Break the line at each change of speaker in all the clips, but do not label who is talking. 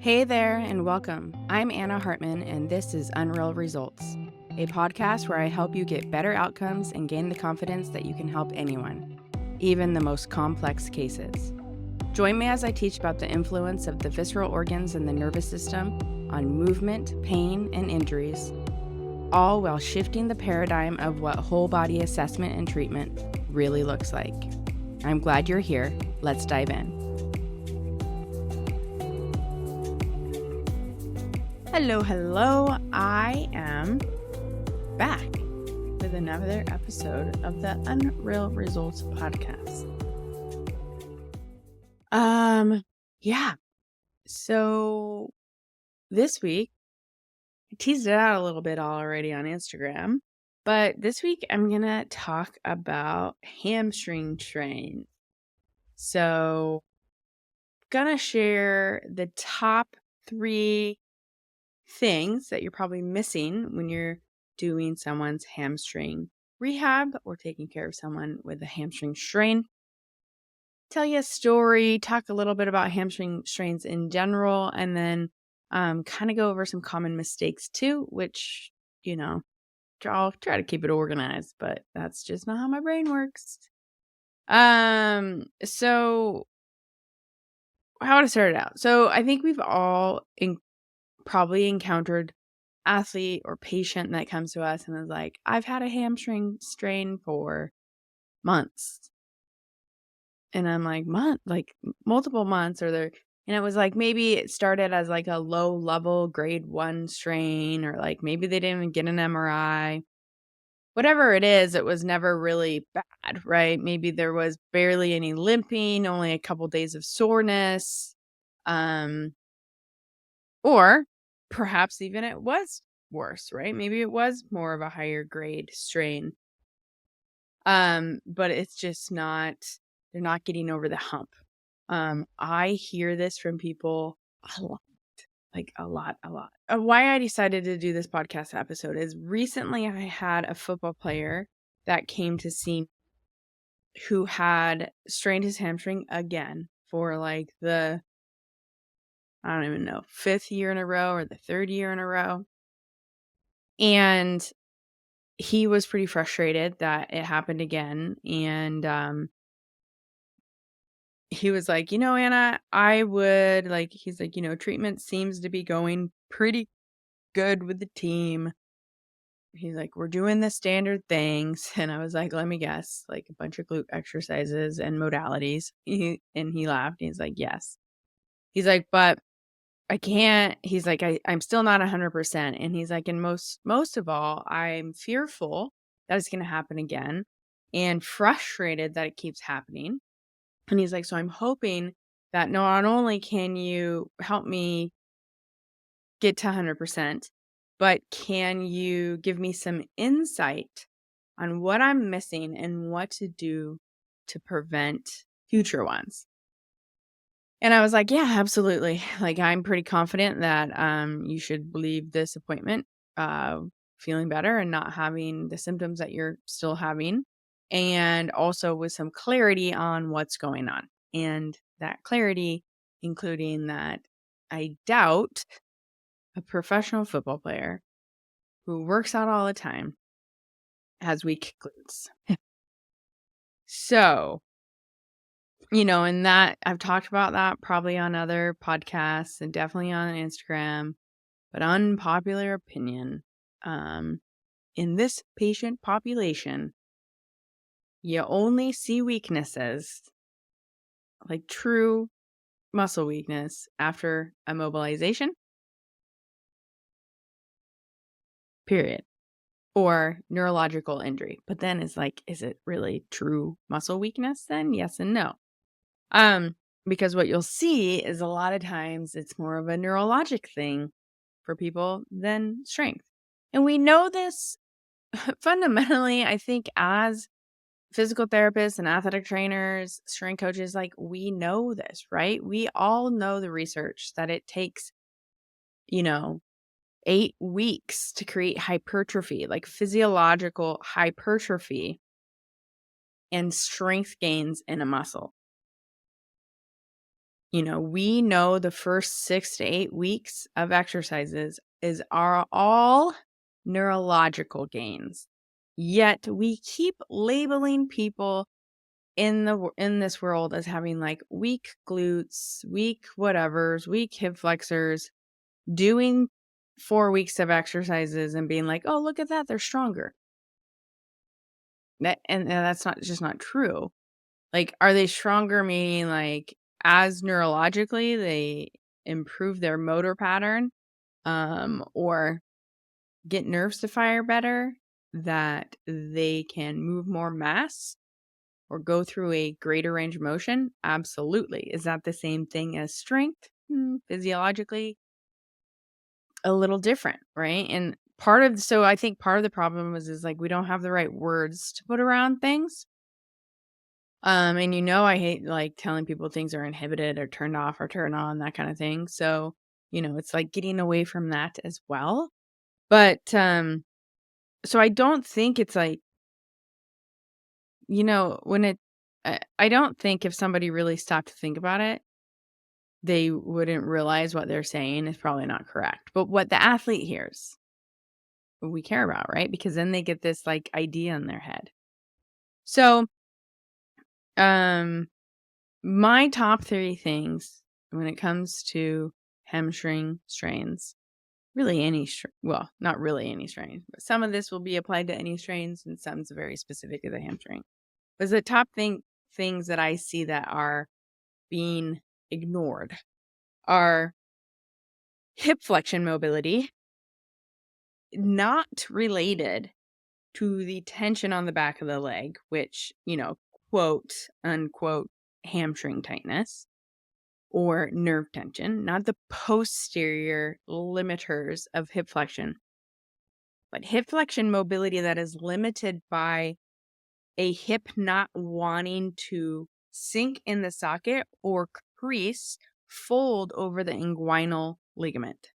Hey there, and welcome. I'm Anna Hartman, and this is Unreal Results, a podcast where I help you get better outcomes and gain the confidence that you can help anyone, even the most complex cases. Join me as I teach about the influence of the visceral organs and the nervous system on movement, pain, and injuries, all while shifting the paradigm of what whole body assessment and treatment really looks like. I'm glad you're here. Let's dive in. Hello. I am back with another episode of the Unreal Results podcast. So this week, I teased it out a little bit already on Instagram, but this week I'm going to talk about hamstring strain. So I'm going to share the top 3 things that you're probably missing when you're doing someone's hamstring rehab or taking care of someone with a hamstring strain. Tell you a story, talk a little bit about hamstring strains in general, and then kind of go over some common mistakes too, which, I'll try to keep it organized, but that's just not how my brain works. So how to start it out? So I think we've all probably encountered athlete or patient that comes to us and is like, I've had a hamstring strain for months. And I'm like, multiple months, and it was like, maybe it started as like a low level grade 1 strain, or like maybe they didn't even get an MRI. Whatever it is, it was never really bad, right? Maybe there was barely any limping, only a couple days of soreness. Or perhaps even it was worse, right? Maybe it was more of a higher grade strain. But it's just not, they're not getting over the hump. I hear this from people a lot, a lot. Why I decided to do this podcast episode is recently I had a football player that came to see me who had strained his hamstring again for like the, I don't even know, 5th year in a row or the 3rd year in a row. And he was pretty frustrated that it happened again. And he was like, Anna, I would like, he's like, treatment seems to be going pretty good with the team. He's like, we're doing the standard things. And I was like, let me guess, like a bunch of glute exercises and modalities. And he laughed. He's like, yes. He's like, but I can't. He's like, I'm still not 100%. And he's like, and most of all, I'm fearful that it's going to happen again and frustrated that it keeps happening. And he's like, so I'm hoping that not only can you help me get to 100%, but can you give me some insight on what I'm missing and what to do to prevent future ones? And I was like, yeah, absolutely. Like, I'm pretty confident that you should leave this appointment feeling better and not having the symptoms that you're still having, and also with some clarity on what's going on. And that clarity, including that I doubt a professional football player who works out all the time has weak glutes. So, and that I've talked about that probably on other podcasts and definitely on Instagram, but unpopular opinion, in this patient population, you only see weaknesses, like true muscle weakness, after immobilization, period, or neurological injury. But then it's like, is it really true muscle weakness then? Yes and no. Because what you'll see is a lot of times it's more of a neurologic thing for people than strength. And we know this fundamentally, I think, as physical therapists and athletic trainers, strength coaches, like, we know this, right? We all know the research that it takes, 8 weeks to create hypertrophy, like physiological hypertrophy and strength gains in a muscle. We know the first 6 to 8 weeks of exercises are all neurological gains. Yet we keep labeling people in this world as having like weak glutes, weak whatevers, weak hip flexors, doing 4 weeks of exercises and being like, "Oh, look at that, they're stronger." And that's not true. Like, are they stronger meaning, like, as neurologically, they improve their motor pattern, or get nerves to fire better, that they can move more mass or go through a greater range of motion? Absolutely. Is that the same thing as strength? Physiologically, a little different, right? And I think part of the problem is like we don't have the right words to put around things. And I hate like telling people things are inhibited or turned off or turned on, that kind of thing. So, it's like getting away from that as well. But so I don't think it's like, when I don't think if somebody really stopped to think about it, they wouldn't realize what they're saying is probably not correct. But what the athlete hears, we care about, right? Because then they get this like idea in their head. So, um my top 3 things when it comes to hamstring strains, really well, not really any strain, but some of this will be applied to any strains and some's very specific to the hamstring. But the top things that I see that are being ignored are hip flexion mobility, not related to the tension on the back of the leg, which, quote unquote hamstring tightness or nerve tension, not the posterior limiters of hip flexion, but hip flexion mobility that is limited by a hip not wanting to sink in the socket or crease, fold over the inguinal ligament.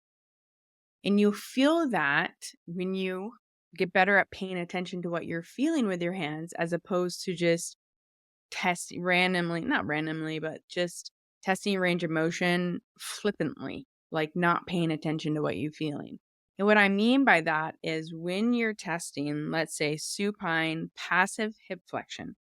And you feel that when you get better at paying attention to what you're feeling with your hands, as opposed to just not randomly, but just testing range of motion flippantly, like not paying attention to what you're feeling. And what I mean by that is when you're testing, let's say supine passive hip flexion,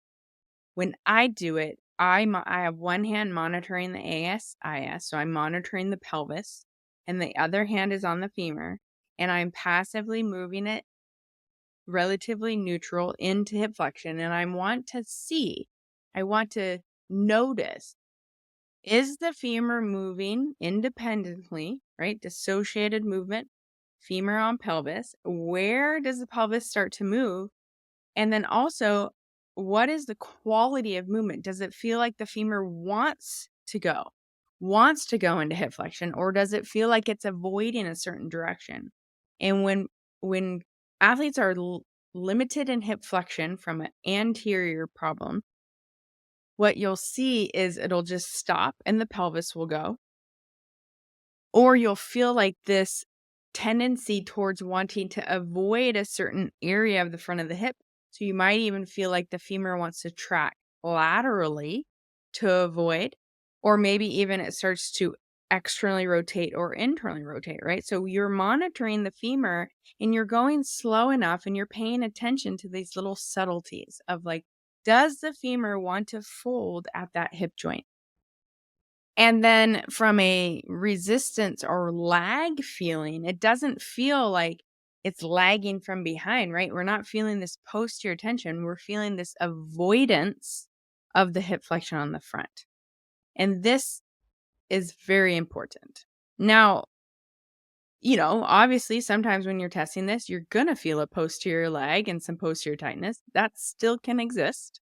when I do it, I have one hand monitoring the ASIS, so I'm monitoring the pelvis, and the other hand is on the femur, and I'm passively moving it relatively neutral into hip flexion, and I want to notice, is the femur moving independently, right? Dissociated movement, femur on pelvis. Where does the pelvis start to move? And then also, what is the quality of movement? Does it feel like the femur wants to go into hip flexion, or does it feel like it's avoiding a certain direction? And when athletes are limited in hip flexion from an anterior problem, what you'll see is it'll just stop and the pelvis will go. Or you'll feel like this tendency towards wanting to avoid a certain area of the front of the hip. So you might even feel like the femur wants to track laterally to avoid, or maybe even it starts to externally rotate or internally rotate, right? So you're monitoring the femur and you're going slow enough and you're paying attention to these little subtleties of like, does the femur want to fold at that hip joint? And then from a resistance or lag feeling, it doesn't feel like it's lagging from behind, right? We're not feeling this posterior tension. We're feeling this avoidance of the hip flexion on the front. And this is very important. Now, obviously, sometimes when you're testing this, you're going to feel a posterior lag and some posterior tightness. That still can exist.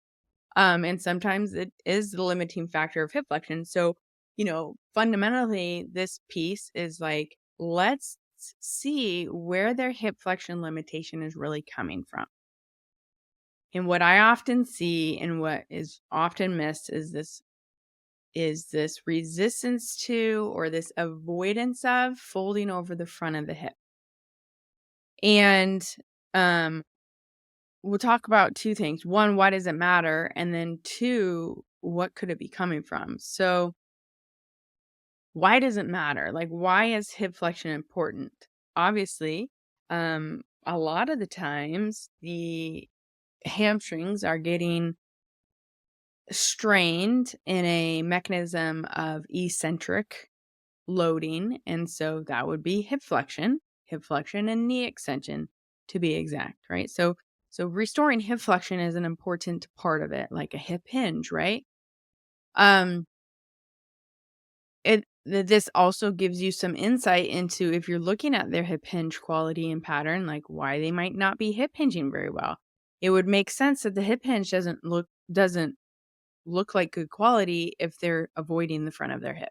And sometimes it is the limiting factor of hip flexion. So, fundamentally, this piece is like, let's see where their hip flexion limitation is really coming from. And what I often see and what is often missed is this resistance to or this avoidance of folding over the front of the hip. And we'll talk about 2 things. 1, why does it matter? And then 2, what could it be coming from? So why does it matter? Like, why is hip flexion important? Obviously, a lot of the times the hamstrings are getting strained in a mechanism of eccentric loading, and so that would be hip flexion and knee extension to be exact, right? So restoring hip flexion is an important part of it, like a hip hinge, right? Um this also gives you some insight into if you're looking at their hip hinge quality and pattern, like why they might not be hip hinging very well. It would make sense that the hip hinge doesn't look like good quality if they're avoiding the front of their hip.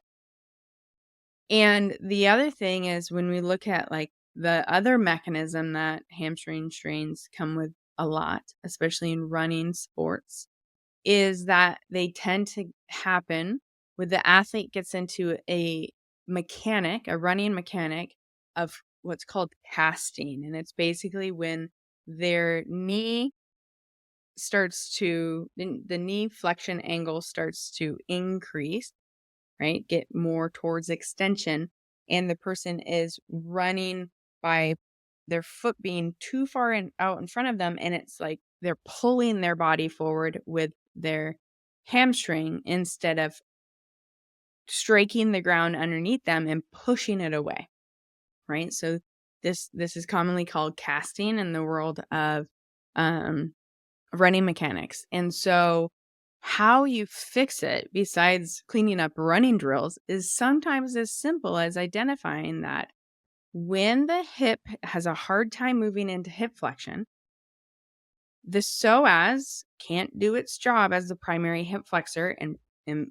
And the other thing is when we look at like the other mechanism that hamstring strains come with a lot, especially in running sports, is that they tend to happen when the athlete gets into a running mechanic of what's called casting. And it's basically when their knee the knee flexion angle starts to increase, right? Get more towards extension. And the person is running by their foot being too far out in front of them. And it's like they're pulling their body forward with their hamstring instead of striking the ground underneath them and pushing it away, right? So this is commonly called casting in the world of um, running mechanics. And so how you fix it besides cleaning up running drills is sometimes as simple as identifying that when the hip has a hard time moving into hip flexion, the psoas can't do its job as the primary hip flexor and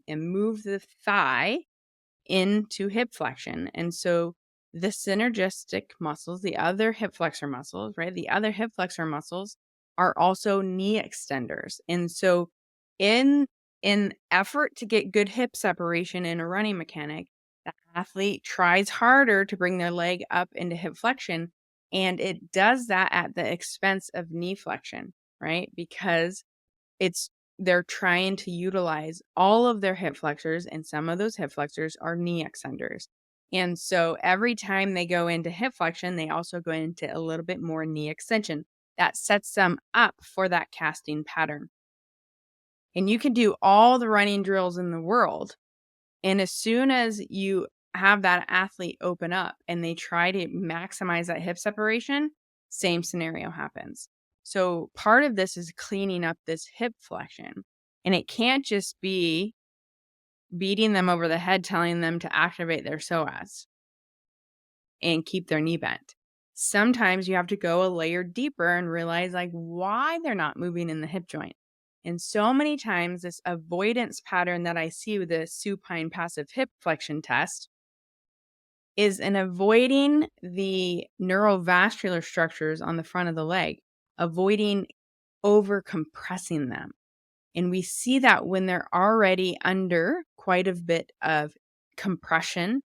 move the thigh into hip flexion. And so the synergistic muscles, the other hip flexor muscles, right? The other hip flexor muscles are also knee extenders. And so in effort to get good hip separation in a running mechanic, the athlete tries harder to bring their leg up into hip flexion, and it does that at the expense of knee flexion, right? Because it's they're trying to utilize all of their hip flexors, and some of those hip flexors are knee extenders. And so every time they go into hip flexion, they also go into a little bit more knee extension. That sets them up for that casting pattern. And you can do all the running drills in the world. And as soon as you have that athlete open up and they try to maximize that hip separation, same scenario happens. So part of this is cleaning up this hip flexion. And it can't just be beating them over the head, telling them to activate their psoas and keep their knee bent. Sometimes you have to go a layer deeper and realize like why they're not moving in the hip joint. And so many times this avoidance pattern that I see with the supine passive hip flexion test is in avoiding the neurovascular structures on the front of the leg, avoiding over compressing them. And we see that when they're already under quite a bit of compression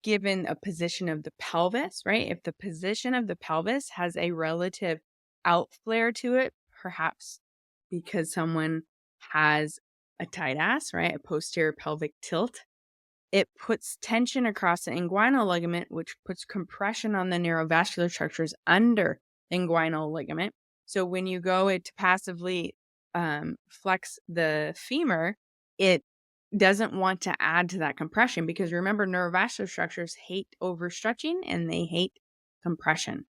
given a position of the pelvis, right? If the position of the pelvis has a relative out flare to it, perhaps because someone has a tight ass, right? A posterior pelvic tilt, it puts tension across the inguinal ligament, which puts compression on the neurovascular structures under the inguinal ligament. So when you go to passively flex the femur, it doesn't want to add to that compression because remember, neurovascular structures hate overstretching and they hate compression.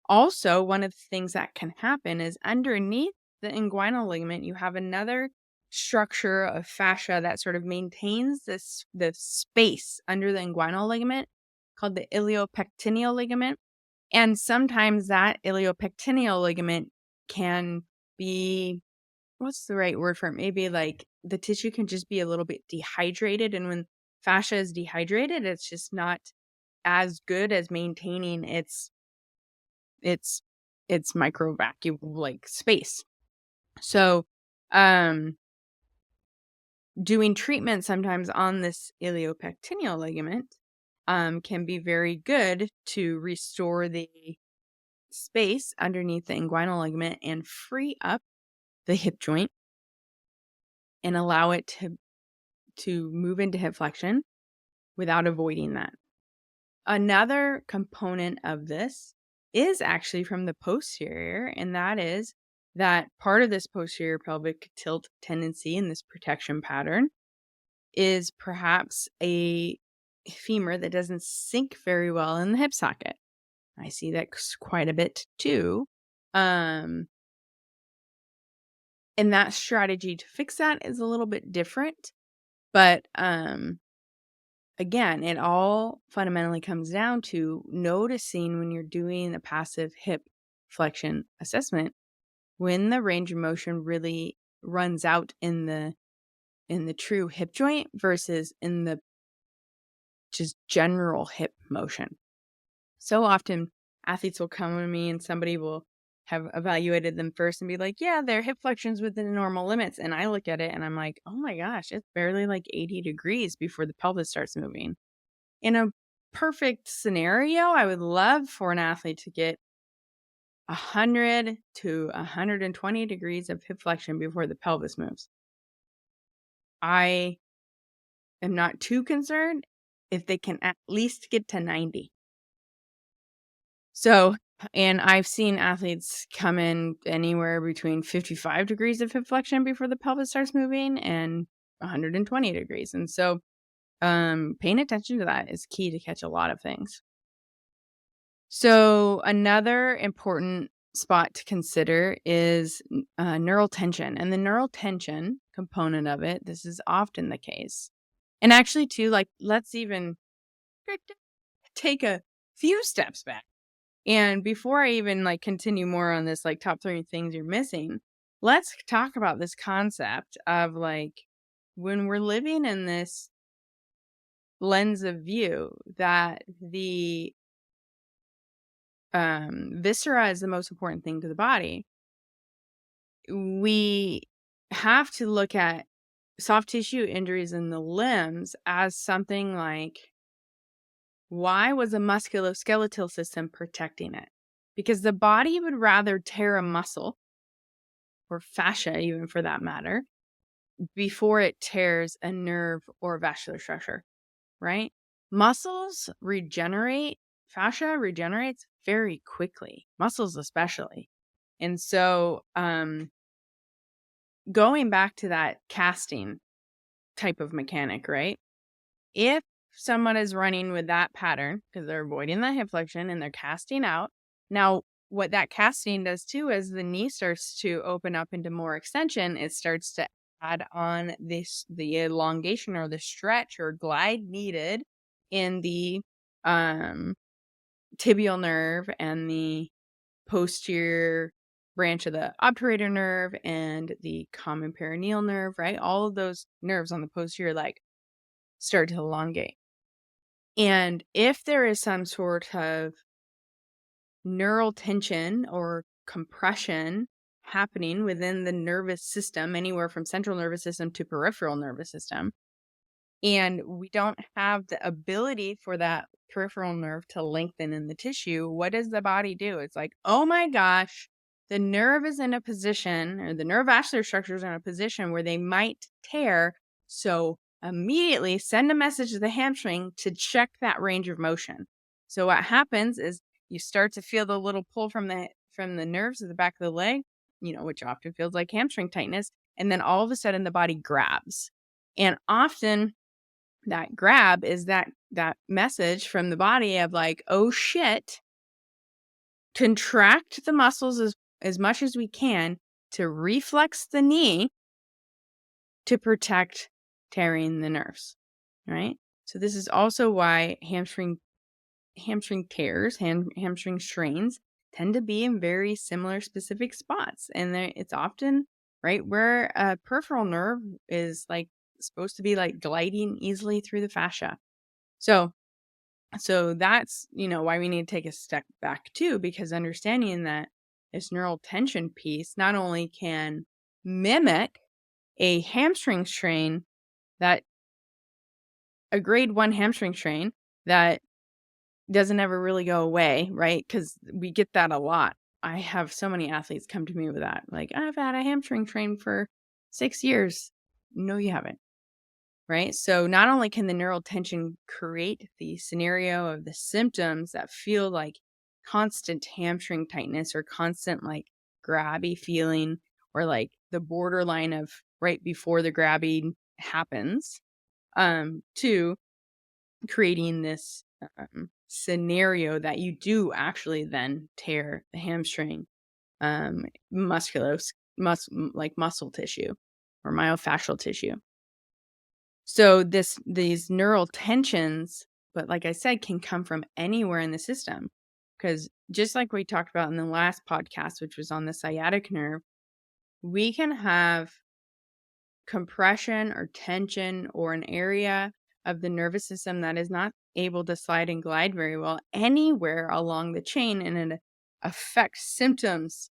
Also, one of the things that can happen is underneath the inguinal ligament, you have another structure of fascia that sort of maintains the space under the inguinal ligament called the iliopectineal ligament. And sometimes that iliopectineal ligament can be, what's the right word for it? Maybe like the tissue can just be a little bit dehydrated. And when fascia is dehydrated, it's just not as good as maintaining its its micro vacuum like space. So doing treatment sometimes on this iliopectineal ligament can be very good to restore the space underneath the inguinal ligament and free up the hip joint and allow it to move into hip flexion without avoiding that. Another component of this is actually from the posterior, and that is that part of this posterior pelvic tilt tendency in this protection pattern is perhaps a femur that doesn't sink very well in the hip socket. I see that quite a bit too. And that strategy to fix that is a little bit different. But again, it all fundamentally comes down to noticing when you're doing a passive hip flexion assessment, when the range of motion really runs out in the true hip joint versus in the just general hip motion. So often athletes will come to me and somebody will have evaluated them first and be like, yeah, their hip flexion's within normal limits. And I look at it and I'm like, oh my gosh, it's barely like 80 degrees before the pelvis starts moving. In a perfect scenario, I would love for an athlete to get 100 to 120 degrees of hip flexion before the pelvis moves. I am not too concerned if they can at least get to 90. So, and I've seen athletes come in anywhere between 55 degrees of hip flexion before the pelvis starts moving and 120 degrees. And so, paying attention to that is key to catch a lot of things. So, another important spot to consider is neural tension. And the neural tension component of it, this is often the case. And actually, too, like, let's even take a few steps back. And before I even like continue more on this, like top 3 things you're missing, let's talk about this concept of like when we're living in this lens of view that the viscera is the most important thing to the body. We have to look at soft tissue injuries in the limbs as something like, why was the musculoskeletal system protecting it? Because the body would rather tear a muscle, or fascia even for that matter, before it tears a nerve or vascular structure, right? Muscles regenerate, fascia regenerates very quickly, muscles especially. And so going back to that casting type of mechanic, right? If someone is running with that pattern because they're avoiding the hip flexion and they're casting out. Now, what that casting does too, as the knee starts to open up into more extension, it starts to add on the elongation or the stretch or glide needed in the tibial nerve and the posterior branch of the obturator nerve and the common perineal nerve, right? All of those nerves on the posterior leg start to elongate. And if there is some sort of neural tension or compression happening within the nervous system, anywhere from central nervous system to peripheral nervous system, and we don't have the ability for that peripheral nerve to lengthen in the tissue, what does the body do? It's like, oh my gosh, the nerve is in a position, or the neurovascular structures are in a position where they might tear. So immediately send a message to the hamstring to check that range of motion. So what happens is you start to feel the little pull from the nerves at the back of the leg, which often feels like hamstring tightness. And then all of a sudden the body grabs. And often that grab is that message from the body of like, oh shit, contract the muscles as much as we can to reflex the knee to protect tearing the nerves, right? So this is also why hamstring tears, hamstring strains tend to be in very similar specific spots. And it's often right where a peripheral nerve is like supposed to be like gliding easily through the fascia. So that's, why we need to take a step back too, because understanding that this neural tension piece not only can mimic a hamstring strain, that a grade 1 hamstring strain that doesn't ever really go away, right? Because we get that a lot. I have so many athletes come to me with that. Like, I've had a hamstring strain for 6 years. No, you haven't. right? So not only can the neural tension create the scenario of the symptoms that feel like constant hamstring tightness or constant like grabby feeling or like the borderline of right before the grabbing happens, to creating this scenario that you do actually then tear the hamstring, like muscle tissue or myofascial tissue. So these neural tensions, but like I said, can come from anywhere in the system. Because just like we talked about in the last podcast, which was on the sciatic nerve, we can have compression or tension or an area of the nervous system that is not able to slide and glide very well anywhere along the chain, and it affects symptoms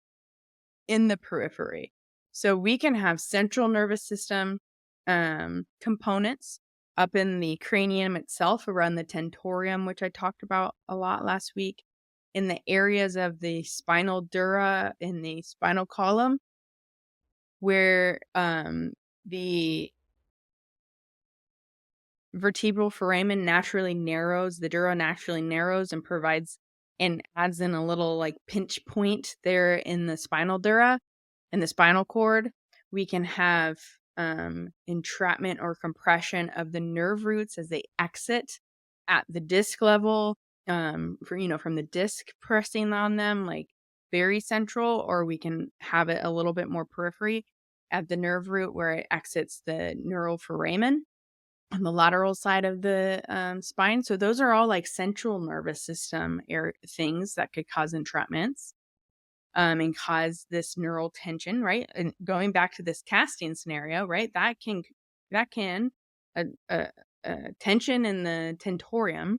in the periphery. So we can have central nervous system components up in the cranium itself around the tentorium, which I talked about a lot last week, in the areas of the spinal dura in the spinal column, where the vertebral foramen naturally narrows, the dura naturally narrows and provides and adds in a little like pinch point there in the spinal dura and the spinal cord. We can have entrapment or compression of the nerve roots as they exit at the disc level, from the disc pressing on them, like very central, or we can have it a little bit more periphery at the nerve root where it exits the neural foramen on the lateral side of the spine. So those are all like central nervous system things that could cause entrapments, and cause this neural tension, right? And going back to this casting scenario, right? That can a tension in the tentorium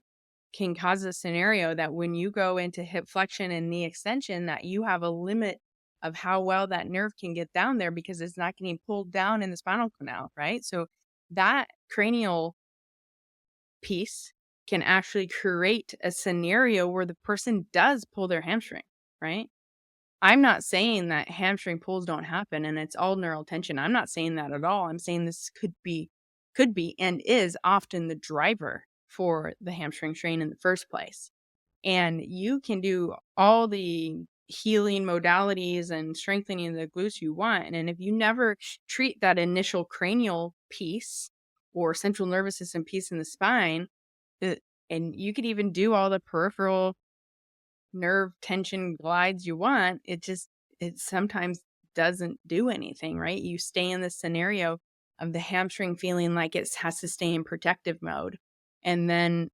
can cause a scenario that when you go into hip flexion and knee extension, that you have a limit of how well that nerve can get down there because it's not getting pulled down in the spinal canal, right? So that cranial piece can actually create a scenario where the person does pull their hamstring, right? I'm not saying that hamstring pulls don't happen and it's all neural tension. I'm not saying that at all. I'm saying this could be and is often the driver for the hamstring strain in the first place. And you can do all the healing modalities and strengthening of the glutes you want. And if you never treat that initial cranial piece or central nervous system piece in the spine, it, and you could even do all the peripheral nerve tension glides you want, it sometimes doesn't do anything, right? You stay in the scenario of the hamstring feeling like it has to stay in protective mode. And then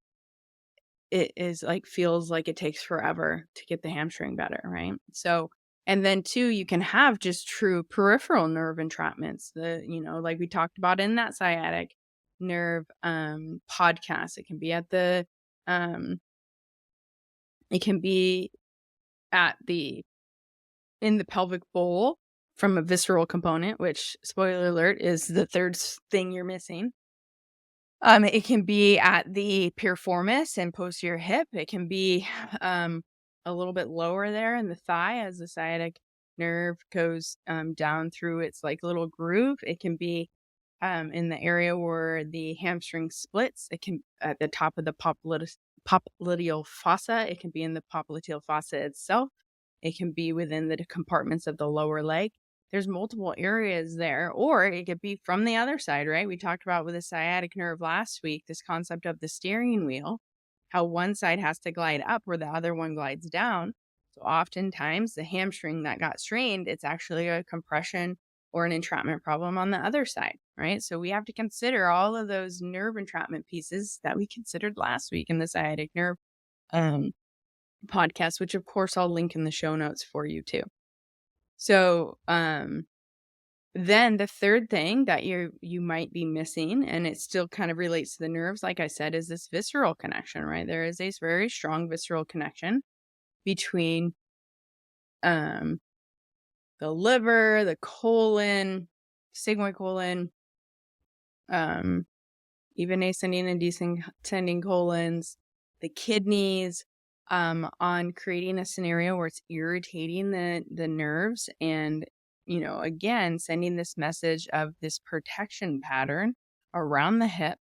it is like feels like it takes forever to get the hamstring better, right? So, and then too, you can have just true peripheral nerve entrapments, like we talked about in that sciatic nerve podcast. Um it can be at the in the pelvic bowl from a visceral component, which, spoiler alert, is the third thing you're missing. It can be at the piriformis and posterior hip. It can be a little bit lower there in the thigh as the sciatic nerve goes down through its like little groove. It can be in the area where the hamstring splits. It can at the top of the popliteal fossa. It can be in the popliteal fossa itself. It can be within the compartments of the lower leg. There's multiple areas there, or it could be from the other side, right? We talked about with the sciatic nerve last week, this concept of the steering wheel, how one side has to glide up where the other one glides down. So oftentimes the hamstring that got strained, it's actually a compression or an entrapment problem on the other side, right? So we have to consider all of those nerve entrapment pieces that we considered last week in the sciatic nerve podcast, which of course I'll link in the show notes for you too. So then the third thing that you might be missing, and it still kind of relates to the nerves, like I said, is this visceral connection, right? There is a very strong visceral connection between the liver, the colon, sigmoid colon, even ascending and descending colons, the kidneys, on creating a scenario where it's irritating the nerves and, again, sending this message of this protection pattern around the hip,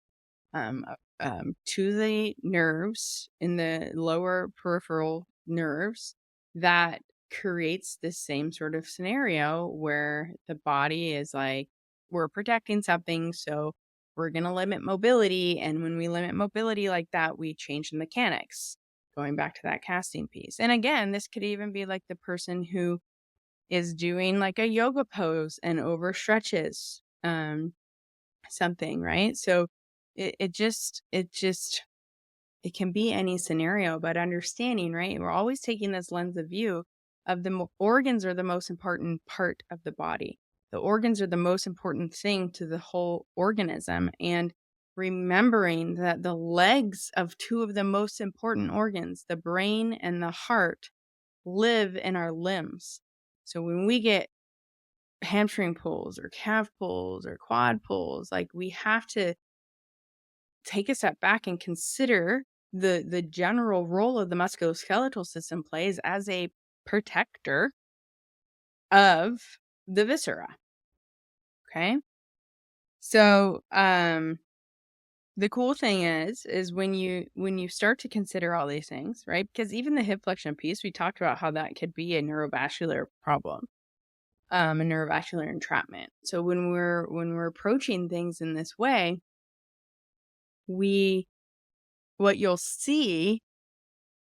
to the nerves in the lower peripheral nerves that creates this same sort of scenario where the body is like, we're protecting something, so we're going to limit mobility. And when we limit mobility like that, we change the mechanics, going back to that casting piece. And again, this could even be like the person who is doing like a yoga pose and overstretches something, right? So it can be any scenario, but understanding, right? We're always taking this lens of view of the organs are the most important part of the body. The organs are the most important thing to the whole organism. And remembering that the legs of two of the most important organs, the brain and the heart, live in our limbs. So when we get hamstring pulls or calf pulls or quad pulls, like we have to take a step back and consider the general role of the musculoskeletal system plays as a protector of the viscera. Okay. So the cool thing is when you start to consider all these things, right? Because even the hip flexion piece, we talked about how that could be a neurovascular problem, a neurovascular entrapment. So when we're approaching things in this way, what you'll see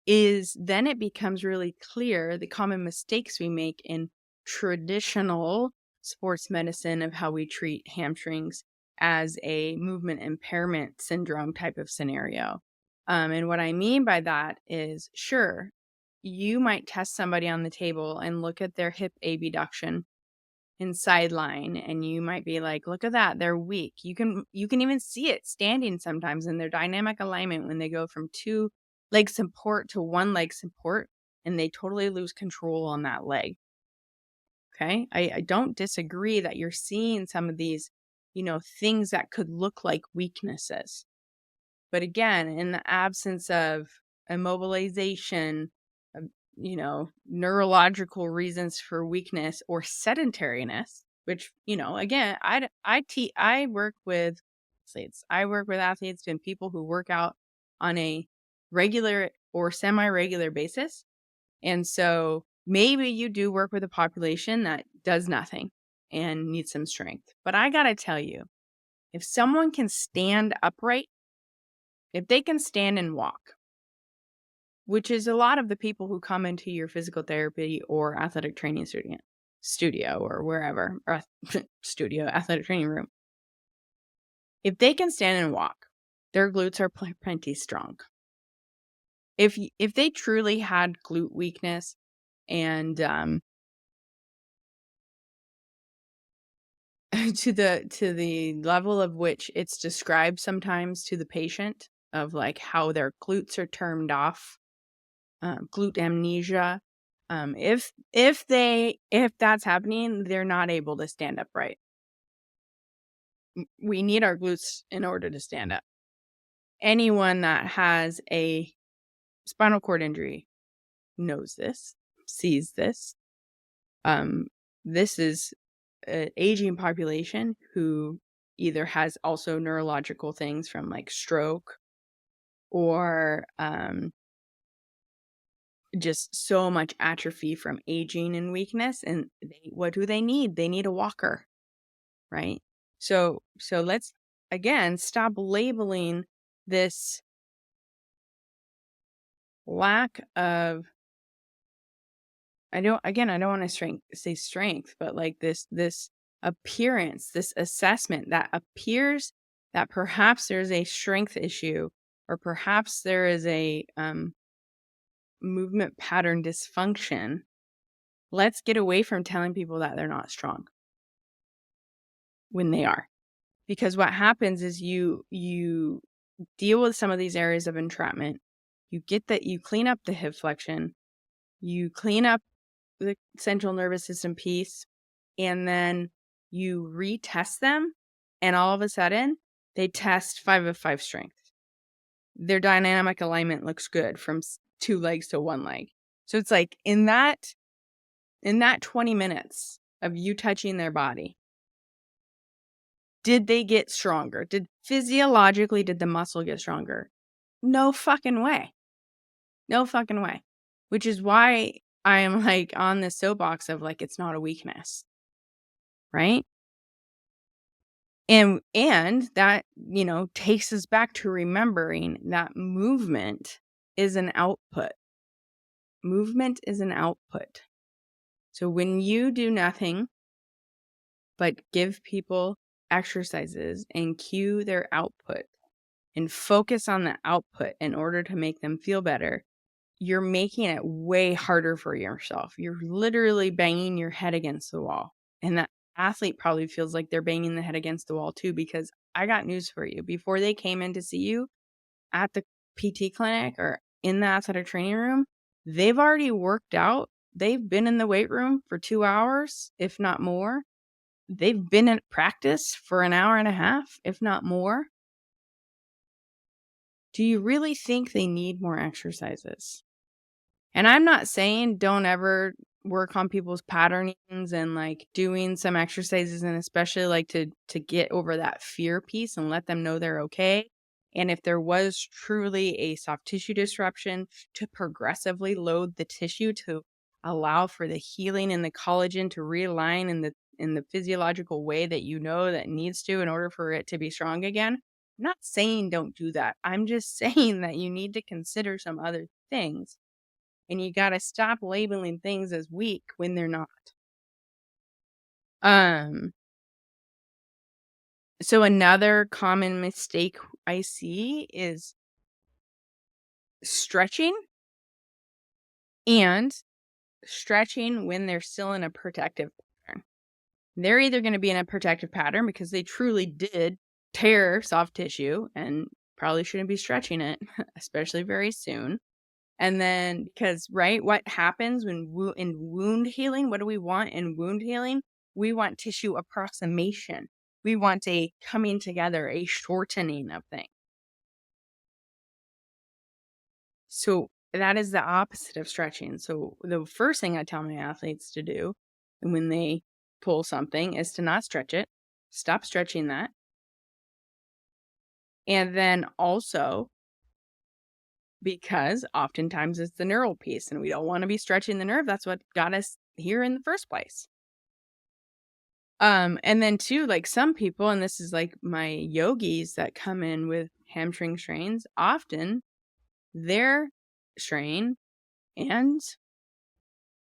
is then it becomes really clear the common mistakes we make in traditional sports medicine of how we treat hamstrings as a movement impairment syndrome type of scenario. And what I mean by that is, sure, you might test somebody on the table and look at their hip abduction and sideline, and you might be like, look at that, they're weak. You can even see it standing sometimes in their dynamic alignment when they go from two leg support to one leg support and they totally lose control on that leg. Okay. I don't disagree that you're seeing some of these, things that could look like weaknesses. But again, in the absence of immobilization, of, neurological reasons for weakness or sedentariness, which, again, I work with athletes. I work with athletes and people who work out on a regular or semi-regular basis. And so maybe you do work with a population that does nothing and needs some strength. But I got to tell you, if someone can stand upright, if they can stand and walk, which is a lot of the people who come into your physical therapy or athletic training studio or wherever, or studio, athletic training room. If they can stand and walk, their glutes are plenty strong. If they truly had glute weakness and to the level of which it's described sometimes to the patient of like how their glutes are turned off, glute amnesia. If that's happening, they're not able to stand upright. We need our glutes in order to stand up. Anyone that has a spinal cord injury knows this, sees this. This is an aging population who either has also neurological things from like stroke or just so much atrophy from aging and weakness. And what do they need? They need a walker, right? So let's again stop labeling this lack of, I don't want to say strength, but like this appearance, this assessment that appears that perhaps there's a strength issue or perhaps there is a movement pattern dysfunction. Let's get away from telling people that they're not strong when they are. Because what happens is you deal with some of these areas of entrapment. You clean up the hip flexion, you clean up the central nervous system piece, and then you retest them, and all of a sudden they test 5 of 5 strength. Their dynamic alignment looks good from 2 legs to 1 leg. So it's like in that 20 minutes of you touching their body, Did they get stronger? Physiologically, did the muscle get stronger? No fucking way. No fucking way. Which is why I am, like, on this soapbox of, like, it's not a weakness, right? And that, takes us back to remembering that movement is an output. Movement is an output. So when you do nothing but give people exercises and cue their output and focus on the output in order to make them feel better, you're making it way harder for yourself. You're literally banging your head against the wall. And that athlete probably feels like they're banging the head against the wall too, because I got news for you. Before they came in to see you at the PT clinic or in the athletic training room, they've already worked out. They've been in the weight room for 2 hours, if not more. They've been in practice for an hour and a half, if not more. Do you really think they need more exercises? And I'm not saying don't ever work on people's patternings and, like, doing some exercises, and especially, like, to get over that fear piece and let them know they're okay. And if there was truly a soft tissue disruption, to progressively load the tissue to allow for the healing and the collagen to realign in the physiological way that that needs to in order for it to be strong again. I'm not saying don't do that. I'm just saying that you need to consider some other things. And you gotta stop labeling things as weak when they're not. Um, so another common mistake I see is stretching and stretching when they're still in a protective pattern. They're either gonna be in a protective pattern because they truly did tear soft tissue and probably shouldn't be stretching it, especially very soon. And then because, right, what happens when in wound healing? What do we want in wound healing? We want tissue approximation. We want a coming together, a shortening of things. So that is the opposite of stretching. So the first thing I tell my athletes to do when they pull something is to not stretch it. Stop stretching that. And then also, because oftentimes it's the neural piece and we don't want to be stretching the nerve. That's what got us here in the first place. And then too, like some people, and this is like my yogis that come in with hamstring strains, often their strain, and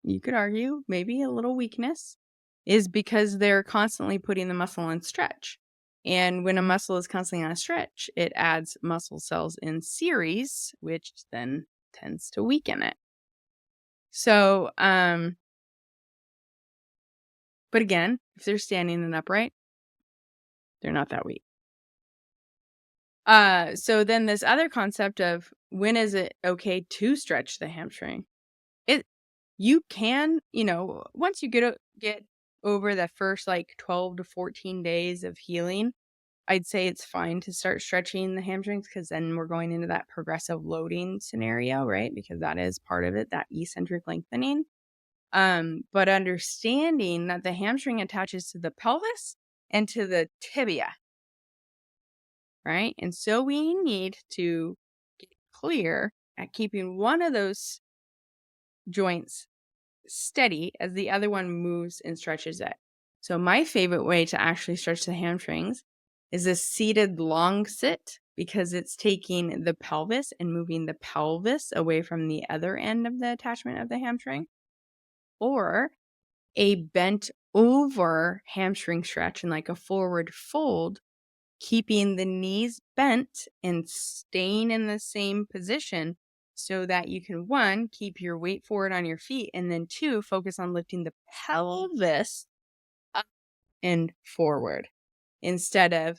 you could argue maybe a little weakness, is because they're constantly putting the muscle on stretch. And when a muscle is constantly on a stretch, it adds muscle cells in series, which then tends to weaken it. So, but again, if they're standing and upright, they're not that weak. So then this other concept of when is it okay to stretch the hamstring? You can, once you get over the first like 12 to 14 days of healing, I'd say it's fine to start stretching the hamstrings because then we're going into that progressive loading scenario, right? Because that is part of it, that eccentric lengthening. But understanding that the hamstring attaches to the pelvis and to the tibia, right? And so we need to get clear at keeping one of those joints steady as the other one moves and stretches it. So my favorite way to actually stretch the hamstrings is a seated long sit because it's taking the pelvis and moving the pelvis away from the other end of the attachment of the hamstring, or a bent over hamstring stretch and like a forward fold, keeping the knees bent and staying in the same position so that you can, one, keep your weight forward on your feet, and then two, focus on lifting the pelvis up and forward instead of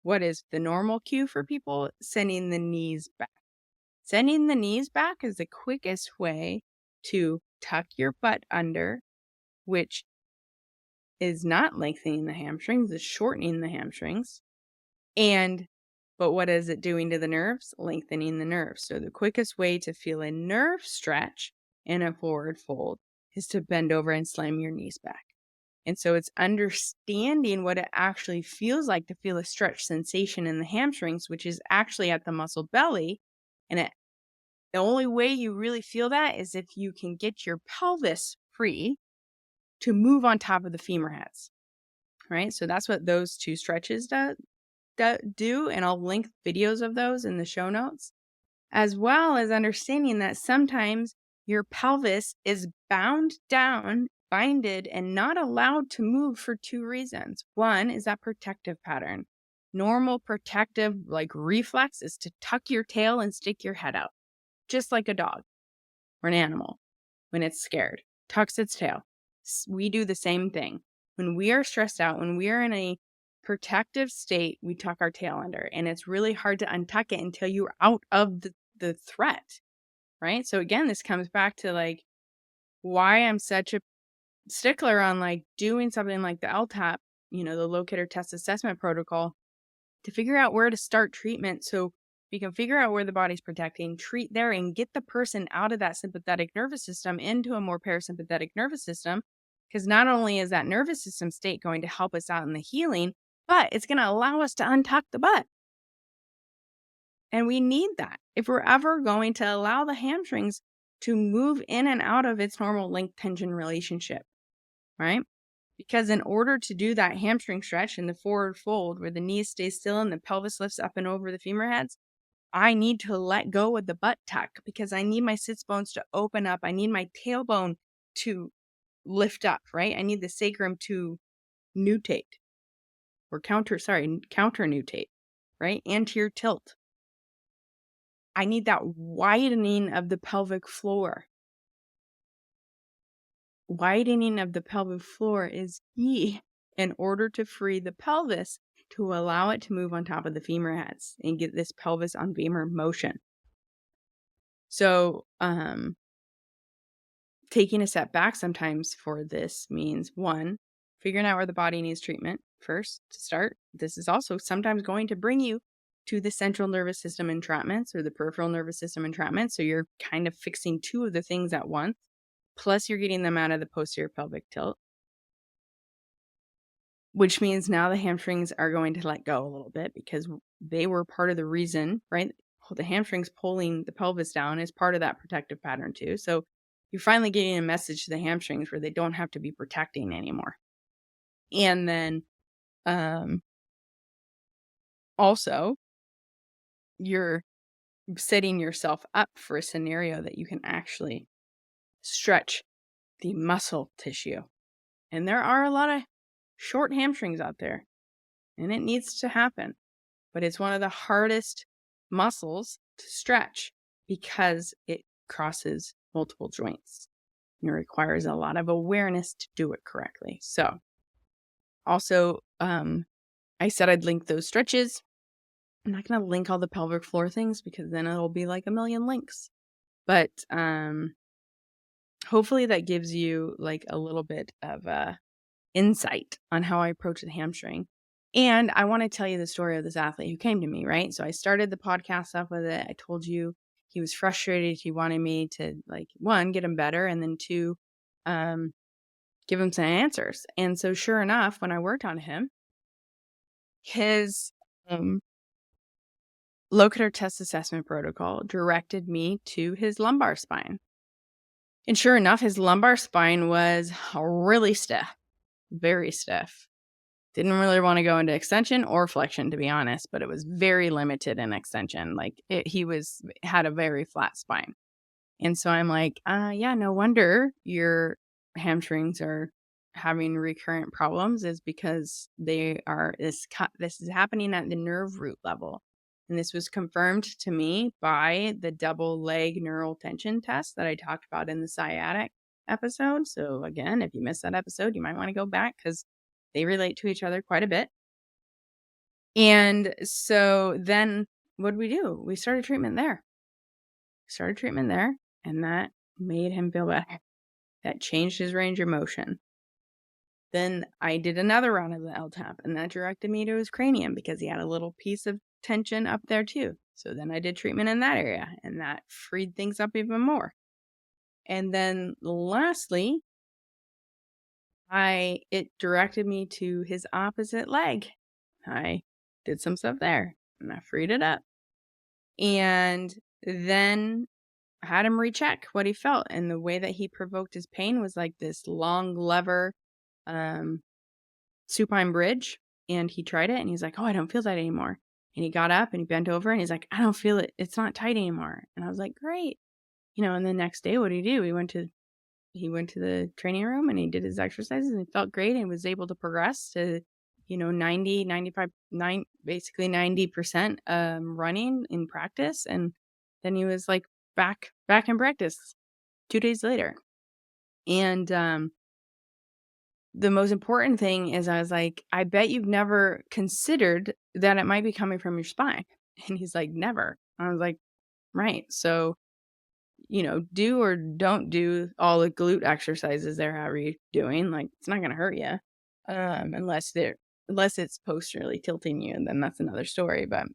what is the normal cue for people, sending the knees back. Sending the knees back is the quickest way to tuck your butt under, which is not lengthening the hamstrings, it's shortening the hamstrings. But what is it doing to the nerves? Lengthening the nerves. So the quickest way to feel a nerve stretch in a forward fold is to bend over and slam your knees back. And so it's understanding what it actually feels like to feel a stretch sensation in the hamstrings, which is actually at the muscle belly. And the only way you really feel that is if you can get your pelvis free to move on top of the femur heads, right? So that's what those two stretches do. And I'll link videos of those in the show notes, as well as understanding that sometimes your pelvis is bound down, binded, and not allowed to move for two reasons. One is that protective pattern. Normal protective, like reflex, is to tuck your tail and stick your head out, just like a dog or an animal when it's scared, tucks its tail. We do the same thing. When we are stressed out, when we are in a protective state, we tuck our tail under, and it's really hard to untuck it until you're out of the threat, right? So again, this comes back to like why I'm such a stickler on like doing something like the LTAP, the locator test assessment protocol, to figure out where to start treatment. So we can figure out where the body's protecting, treat there, and get the person out of that sympathetic nervous system into a more parasympathetic nervous system. Because not only is that nervous system state going to help us out in the healing, but it's going to allow us to untuck the butt. And we need that if we're ever going to allow the hamstrings to move in and out of its normal length tension relationship, right? Because in order to do that hamstring stretch in the forward fold where the knees stay still and the pelvis lifts up and over the femur heads, I need to let go of the butt tuck because I need my sits bones to open up. I need my tailbone to lift up, right? I need the sacrum to nutate or counter nutate, right? Anterior tilt. I need that widening of the pelvic floor. Widening of the pelvic floor is key in order to free the pelvis to allow it to move on top of the femur heads and get this pelvis on femur motion. So, taking a step back sometimes for this means, one, figuring out where the body needs treatment first to start. This is also sometimes going to bring you to the central nervous system entrapments or the peripheral nervous system entrapment. So you're kind of fixing two of the things at once. Plus, you're getting them out of the posterior pelvic tilt, which means now the hamstrings are going to let go a little bit because they were part of the reason, right? The hamstrings pulling the pelvis down is part of that protective pattern too. So you're finally getting a message to the hamstrings where they don't have to be protecting anymore. And then also, you're setting yourself up for a scenario that you can actually stretch the muscle tissue. And there are a lot of short hamstrings out there, and it needs to happen. But it's one of the hardest muscles to stretch because it crosses multiple joints. And it requires a lot of awareness to do it correctly. So also, I said I'd link those stretches. I'm not going to link all the pelvic floor things because then it'll be like a million links. But hopefully that gives you like a little bit of insight on how I approach the hamstring. And I want to tell you the story of this athlete who came to me, right? So I started the podcast off with it. I told you he was frustrated. He wanted me to, like, one, get him better, and then two, give him some answers. And so sure enough, when I worked on him, his locator test assessment protocol directed me to his lumbar spine. And sure enough, his lumbar spine was really stiff, very stiff. Didn't really want to go into extension or flexion, to be honest, but it was very limited in extension. Like he had a very flat spine. And so I'm like, yeah, no wonder your hamstrings are having recurrent problems, is because this is happening at the nerve root level. And this was confirmed to me by the double leg neural tension test that I talked about in the sciatic episode. So again, if you missed that episode, you might want to go back because they relate to each other quite a bit. And so then what did we do? We started treatment there. And that made him feel better. That changed his range of motion. Then I did another round of the LTAP, and that directed me to his cranium because he had a little piece of tension up there too. So then I did treatment in that area, and that freed things up even more. And then lastly, it directed me to his opposite leg. I did some stuff there and I freed it up. And then had him recheck what he felt. And the way that he provoked his pain was like this long lever um, supine bridge. And he tried it and he's like, oh, I don't feel that anymore. And he got up and he bent over and he's like, I don't feel it. It's not tight anymore. And I was like, great. And the next day, what did he do? He went to the training room and he did his exercises and he felt great and was able to progress to, 90, 95, basically 90% running in practice. And then he was like back in practice 2 days later. And the most important thing is I was like, I bet you've never considered that it might be coming from your spine. And he's like, never. I was like, right. So, do or don't do all the glute exercises they're already doing. Like, it's not going to hurt you. Unless it's posteriorly tilting you, and then that's another story. But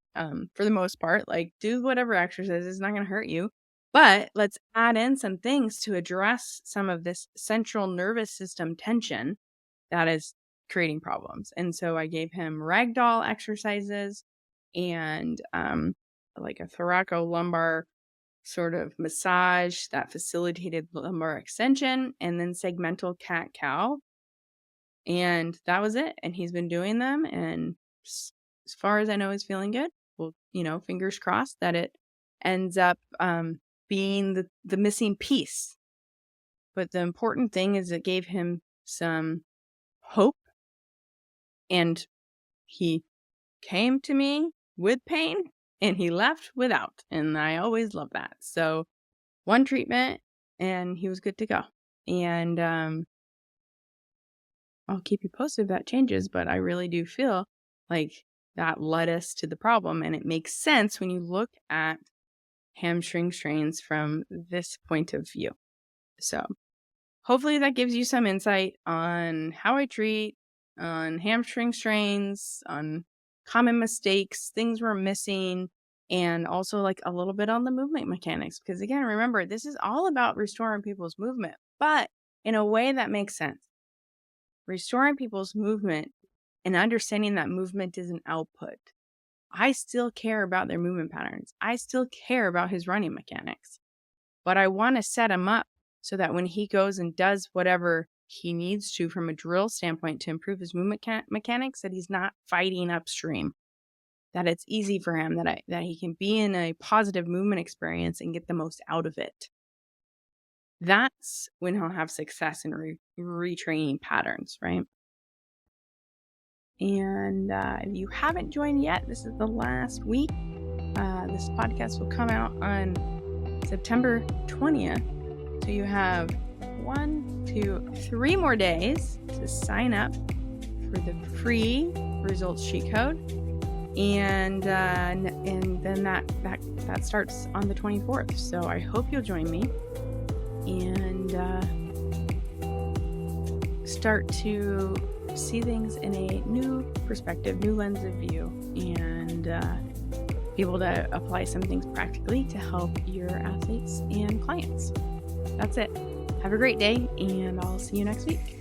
for the most part, like, do whatever exercise is not going to hurt you. But let's add in some things to address some of this central nervous system tension that is creating problems. And so I gave him ragdoll exercises and like a thoracolumbar sort of massage that facilitated lumbar extension, and then segmental cat-cow. And that was it. And he's been doing them. And as far as I know, he's feeling good. Well, fingers crossed that it ends up being the missing piece. But the important thing is it gave him some hope. And he came to me with pain and he left without. And I always love that. So one treatment and he was good to go. And I'll keep you posted if that changes, but I really do feel like that led us to the problem. And it makes sense when you look at hamstring strains from this point of view. So hopefully that gives you some insight on how I treat, on hamstring strains, on common mistakes, things we're missing, and also like a little bit on the movement mechanics. Because again, remember, this is all about restoring people's movement, but in a way that makes sense. Restoring people's movement and understanding that movement is an output. I still care about their movement patterns. I still care about his running mechanics, but I want to set him up so that when he goes and does whatever he needs to from a drill standpoint to improve his movement mechanics, that he's not fighting upstream, that it's easy for him, that he can be in a positive movement experience and get the most out of it. That's when he'll have success in retraining patterns, right? And if you haven't joined yet, this is the last week. This podcast will come out on September 20th. So you have 1, 2, 3 more days to sign up for the free results sheet code. And then that starts on the 24th. So I hope you'll join me and start to see things in a new perspective, new lens of view, and be able to apply some things practically to help your athletes and clients. That's it. Have a great day, and I'll see you next week.